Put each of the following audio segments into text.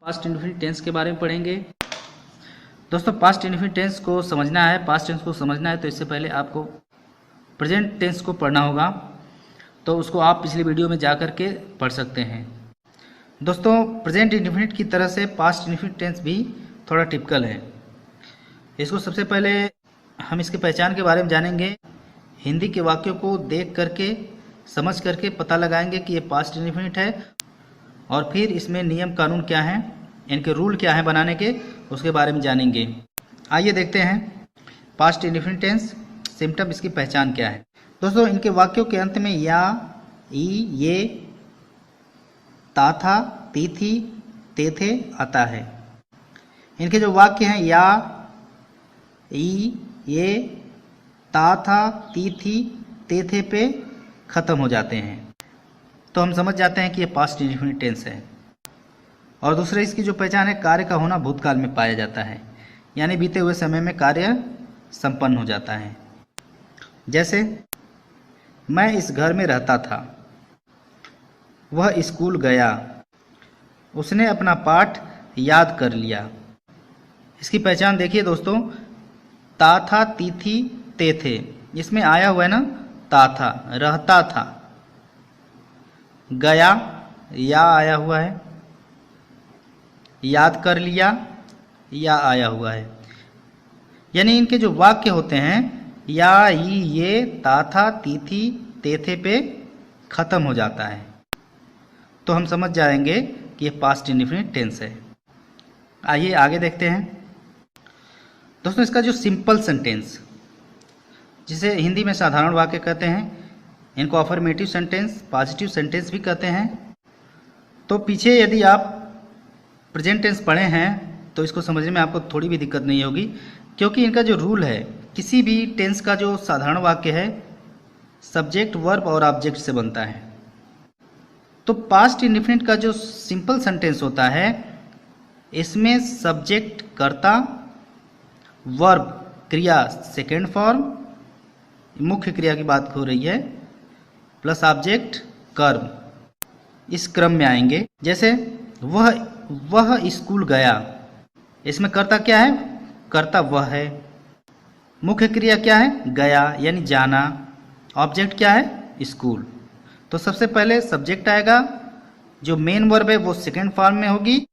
Past indefinite tense के बारे में पढ़ेंगे। दोस्तों पास्ट इंडेफिनिट टेंस को समझना है, पास्ट टेंस को समझना है तो इससे पहले आपको प्रेजेंट टेंस को पढ़ना होगा, तो उसको आप पिछली वीडियो में जा कर के पढ़ सकते हैं। दोस्तों प्रेजेंट इंडेफिनिट की तरह से पास्ट इंडेफिनिट टेंस भी थोड़ा टिपिकल है। इसको सबसे पहले हम इसकी पहचान के बारे में जानेंगे। हिंदी के वाक्यों को देख करके समझ करके पता लगाएंगे कि ये पास्ट इंडेफिनिट है, और फिर इसमें नियम कानून क्या हैं, इनके रूल क्या हैं बनाने के, उसके बारे में जानेंगे। आइए देखते हैं पास्ट इंडेफिनिट टेंस सिम्टम, इसकी पहचान क्या है। दोस्तों इनके वाक्यों के अंत में या, ई, ये, ता था, ती थी, ते थे आता है। इनके जो वाक्य हैं या, ई, ये, ता था, ती थी, ते थे पे ख़त्म हो जाते हैं, तो हम समझ जाते हैं कि ये पास्ट इंडेफिनिट टेंस है। और दूसरे इसकी जो पहचान है, कार्य का होना भूतकाल में पाया जाता है, यानी बीते हुए समय में कार्य संपन्न हो जाता है। जैसे मैं इस घर में रहता था, वह स्कूल गया, उसने अपना पाठ याद कर लिया। इसकी पहचान देखिए दोस्तों, ता था, ती थी, ते थे, इसमें आया हुआ है ना, ता था, रहता था। गया, या आया हुआ है। याद कर लिया, या आया हुआ है। यानी इनके जो वाक्य होते हैं, या, ई, ये, ता था, ती थी, ते थे पे खत्म हो जाता है, तो हम समझ जाएंगे कि ये पास्ट इंडेफिनिट टेंस है। आइए आगे देखते हैं। दोस्तों इसका जो सिंपल सेंटेंस, जिसे हिंदी में साधारण वाक्य कहते हैं, इनको अफर्मेटिव सेंटेंस, पॉजिटिव सेंटेंस भी कहते हैं। तो पीछे यदि आप प्रेजेंट टेंस पढ़े हैं तो इसको समझने में आपको थोड़ी भी दिक्कत नहीं होगी, क्योंकि इनका जो रूल है, किसी भी टेंस का जो साधारण वाक्य है सब्जेक्ट, वर्ब और ऑब्जेक्ट से बनता है। तो पास्ट इंडेफिनिट का जो सिंपल सेंटेंस होता है, इसमें सब्जेक्ट कर्ता, वर्ब क्रिया सेकेंड फॉर्म, मुख्य क्रिया की बात हो रही है, प्लस ऑब्जेक्ट कर्म, इस क्रम में आएंगे। जैसे वह स्कूल गया, इसमें कर्ता क्या है, कर्ता वह है, मुख्य क्रिया क्या है, गया यानी जाना, ऑब्जेक्ट क्या है, स्कूल। तो सबसे पहले सब्जेक्ट आएगा, जो मेन वर्ब है वो सेकेंड फॉर्म में होगी,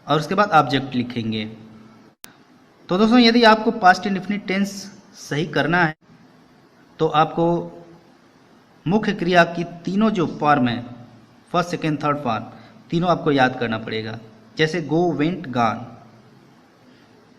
और उसके बाद ऑब्जेक्ट लिखेंगे। तो दोस्तों यदि आपको पास्ट इंडेफिनिट टेंस सही करना है तो आपको मुख्य क्रिया की तीनों जो फॉर्म है, फर्स्ट सेकेंड थर्ड फॉर्म, तीनों आपको याद करना पड़ेगा। जैसे go, went, gone,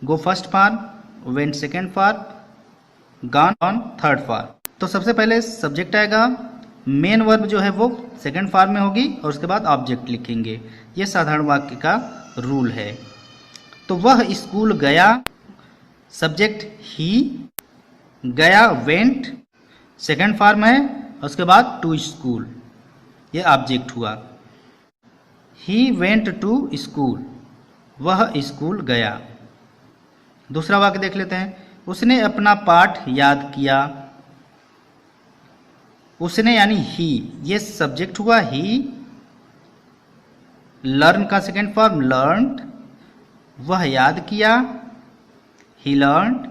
go first form, went second form, gone on third form. तो सबसे पहले सब्जेक्ट आएगा, मेन वर्ब जो है वो सेकेंड फॉर्म में होगी, और उसके बाद ऑब्जेक्ट लिखेंगे। ये साधारण वाक्य का रूल है। तो वह स्कूल गया, सब्जेक्ट ही, गया वेंट सेकेंड फॉर्म है, और उसके बाद टू स्कूल, ये ऑब्जेक्ट हुआ। ही वेंट टू स्कूल, वह स्कूल गया। दूसरा वाक्य देख लेते हैं, उसने अपना पाठ याद किया। उसने यानी ही, ये सब्जेक्ट हुआ ही, लर्न का सेकेंड फॉर्म लर्नड, वह याद किया, ही लर्नड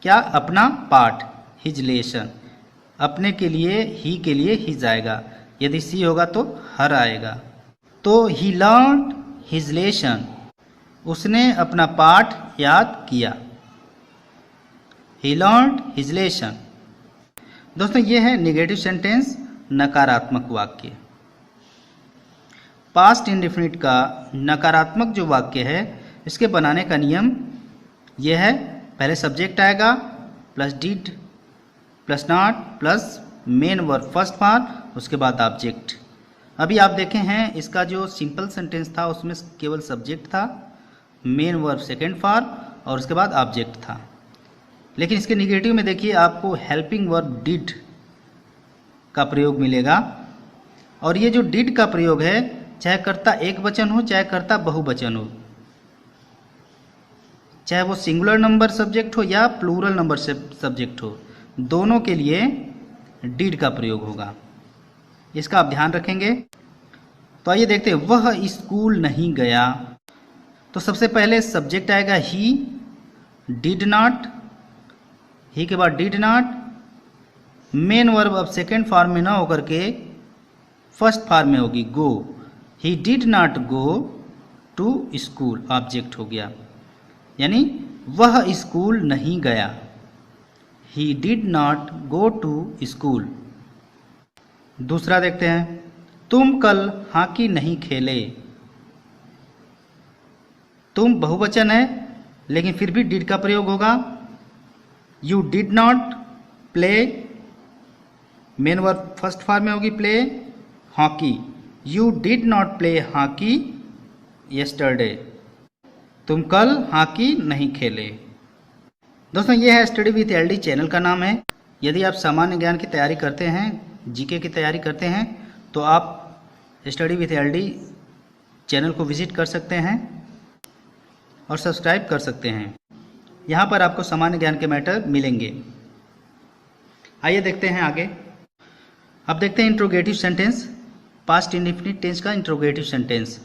क्या, अपना पाठ, हिज लेसन, अपने के लिए, ही के लिए हिज आएगा, यदि सी होगा तो हर आएगा। तो ही लर्नड हिज लेसन, उसने अपना पाठ याद किया, ही लर्नड हिज लेसन। दोस्तों ये है नेगेटिव सेंटेंस, नकारात्मक वाक्य। पास्ट इंडेफिनिट का नकारात्मक जो वाक्य है, इसके बनाने का नियम यह है, पहले सब्जेक्ट आएगा, plus did, plus not, plus main verb first form, उसके बाद ऑब्जेक्ट। अभी आप देखे हैं इसका जो सिंपल सेंटेंस था उसमें केवल सब्जेक्ट था, मेन वर्ब सेकेंड फॉर्म, और उसके बाद ऑब्जेक्ट था। लेकिन इसके निगेटिव में देखिए आपको हेल्पिंग वर्ब डिड का प्रयोग मिलेगा, और ये जो डिड का प्रयोग है, चाहे कर्ता एक वचन हो चाहे कर्ता बहुवचन हो, चाहे वो सिंगुलर नंबर सब्जेक्ट हो या प्लूरल नंबर सब्जेक्ट हो, दोनों के लिए डिड का प्रयोग होगा। इसका आप ध्यान रखेंगे। तो आइए देखते हैं, वह स्कूल नहीं गया। तो सबसे पहले सब्जेक्ट आएगा ही, डिड नॉट, ही के बाद डिड नॉट, मेन वर्ब अब सेकेंड फॉर्म में ना होकर के फर्स्ट फॉर्म में होगी, go. He did not go to school, object हो गया, यानी वह स्कूल नहीं गया। He did not go to school. दूसरा देखते हैं, तुम कल हॉकी नहीं खेले। तुम बहुवचन है लेकिन फिर भी डिड का प्रयोग होगा। You did not play, main verb first form में होगी play, hockey. You did not play hockey yesterday, तुम कल हॉकी नहीं खेले। दोस्तों ये है स्टडी विथ एलडी चैनल का नाम है। यदि आप सामान्य ज्ञान की तैयारी करते हैं, जीके की तैयारी करते हैं, तो आप स्टडी विथ एलडी चैनल को विजिट कर सकते हैं और सब्सक्राइब कर सकते हैं। यहाँ पर आपको सामान्य ज्ञान के मैटर मिलेंगे। आइए देखते हैं आगे। अब देखते हैं interrogative sentence, past indefinite tense का इंट्रोगेटिव सेंटेंस।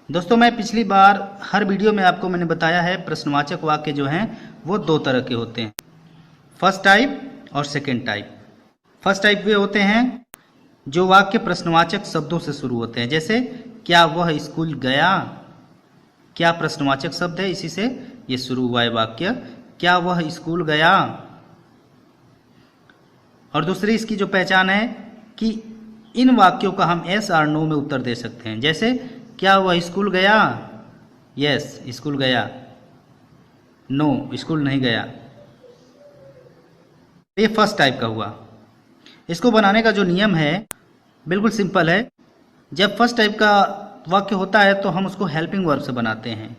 दोस्तों मैं पिछली बार हर वीडियो में आपको मैंने बताया है, प्रश्नवाचक वाक्य जो हैं वो दो तरह के होते हैं, फर्स्ट टाइप और सेकेंड टाइप। फर्स्ट टाइप वे होते हैं जो वाक्य प्रश्नवाचक शब्दों से शुरू होते हैं, जैसे क्या वह स्कूल गया। क्या प्रश्नवाचक शब्द है, इसी से ये शुरू हुआ है वाक्य, क्या वह स्कूल गया। और दूसरी इसकी जो पहचान है कि इन वाक्यों का हम यस और नो में उत्तर दे सकते हैं, जैसे क्या वह स्कूल गया, यस स्कूल गया, नो स्कूल नहीं गया। ये फर्स्ट टाइप का हुआ। इसको बनाने का जो नियम है बिल्कुल सिंपल है। जब फर्स्ट टाइप का वाक्य होता है तो हम उसको हेल्पिंग वर्ब से बनाते हैं,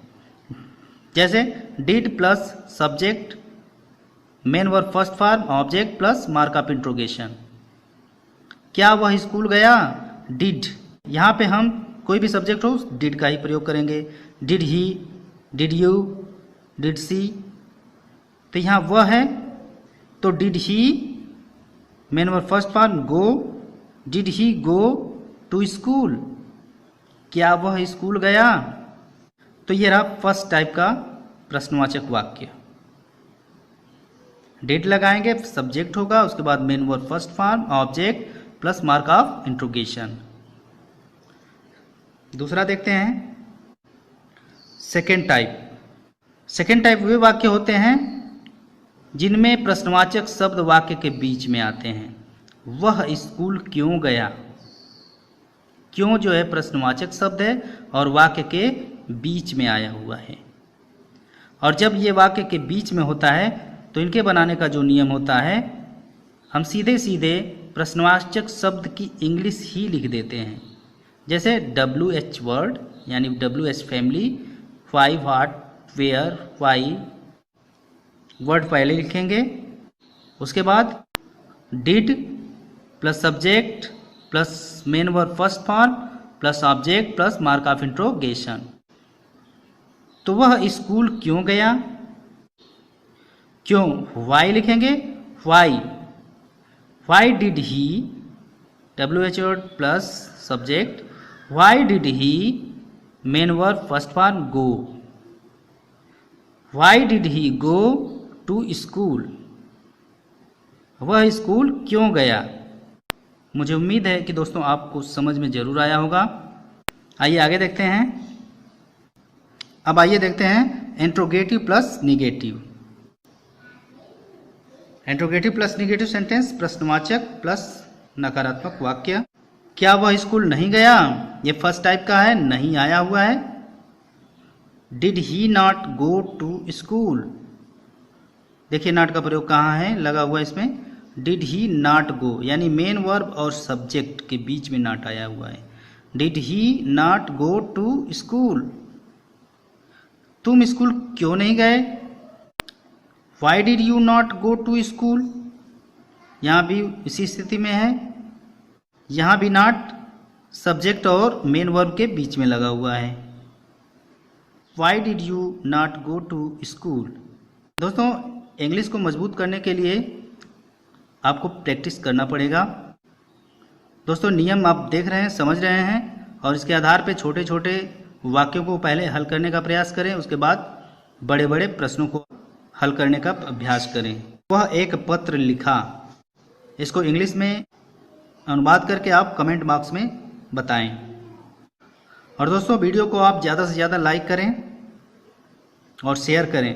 जैसे did plus subject, main verb first form, object plus mark of interrogation. क्या वह स्कूल गया, डिड। यहाँ पे हम कोई भी सब्जेक्ट हो डिड का ही प्रयोग करेंगे। Did he, did you, did she. तो यहाँ वह है तो did he, main verb first form go, did he go to school. क्या वह स्कूल गया। तो ये रहा फर्स्ट टाइप का प्रश्नवाचक वाक्य। डिड लगाएंगे, सब्जेक्ट होगा, उसके बाद main verb first form, object plus mark of interrogation. दूसरा देखते हैं सेकेंड टाइप। सेकेंड टाइप वे वाक्य होते हैं जिनमें प्रश्नवाचक शब्द वाक्य के बीच में आते हैं। वह स्कूल क्यों गया। क्यों जो है प्रश्नवाचक शब्द है और वाक्य के बीच में आया हुआ है। और जब ये वाक्य के बीच में होता है तो इनके बनाने का जो नियम होता है, हम सीधे सीधे प्रश्नवाचक शब्द की इंग्लिश ही लिख देते हैं, जैसे WH वर्ड यानी WH family, why what where why word पहले लिखेंगे, उसके बाद did plus subject plus main verb first form plus object plus mark of interrogation. तो वह स्कूल क्यों गया। क्यों वाई लिखेंगे, why did he, WH word plus subject, why did he, main verb first form go, why did he go to school. वह school क्यों गया। मुझे उम्मीद है कि दोस्तों आपको समझ में जरूर आया होगा। आइए आगे देखते हैं। अब आइए देखते हैं interrogative plus negative. Interrogative plus negative sentence, प्रश्नवाचक प्लस नकारात्मक वाक्य। क्या वह स्कूल नहीं गया, ये फर्स्ट टाइप का है, नहीं आया हुआ है। Did he not go to school, देखिए नॉट का प्रयोग कहाँ है, लगा हुआ इसमें। डिड ही नॉट गो यानी मेन वर्ब और सब्जेक्ट के बीच में नॉट आया हुआ है। Did he not go to school, तुम स्कूल क्यों नहीं गए। Why did you not go to school, यहाँ भी इसी स्थिति में है, यहाँ भी नॉट सब्जेक्ट और मेन वर्ब के बीच में लगा हुआ है। Why did you not go to school. दोस्तों इंग्लिश को मजबूत करने के लिए आपको प्रैक्टिस करना पड़ेगा। दोस्तों नियम आप देख रहे हैं, समझ रहे हैं, और इसके आधार पे छोटे छोटे वाक्यों को पहले हल करने का प्रयास करें, उसके बाद बड़े बड़े प्रश्नों को हल करने का अभ्यास करें। वह एक पत्र लिखा, इसको इंग्लिश में अनुवाद करके आप कमेंट बॉक्स में बताएं। और दोस्तों वीडियो को आप ज़्यादा से ज़्यादा लाइक करें और शेयर करें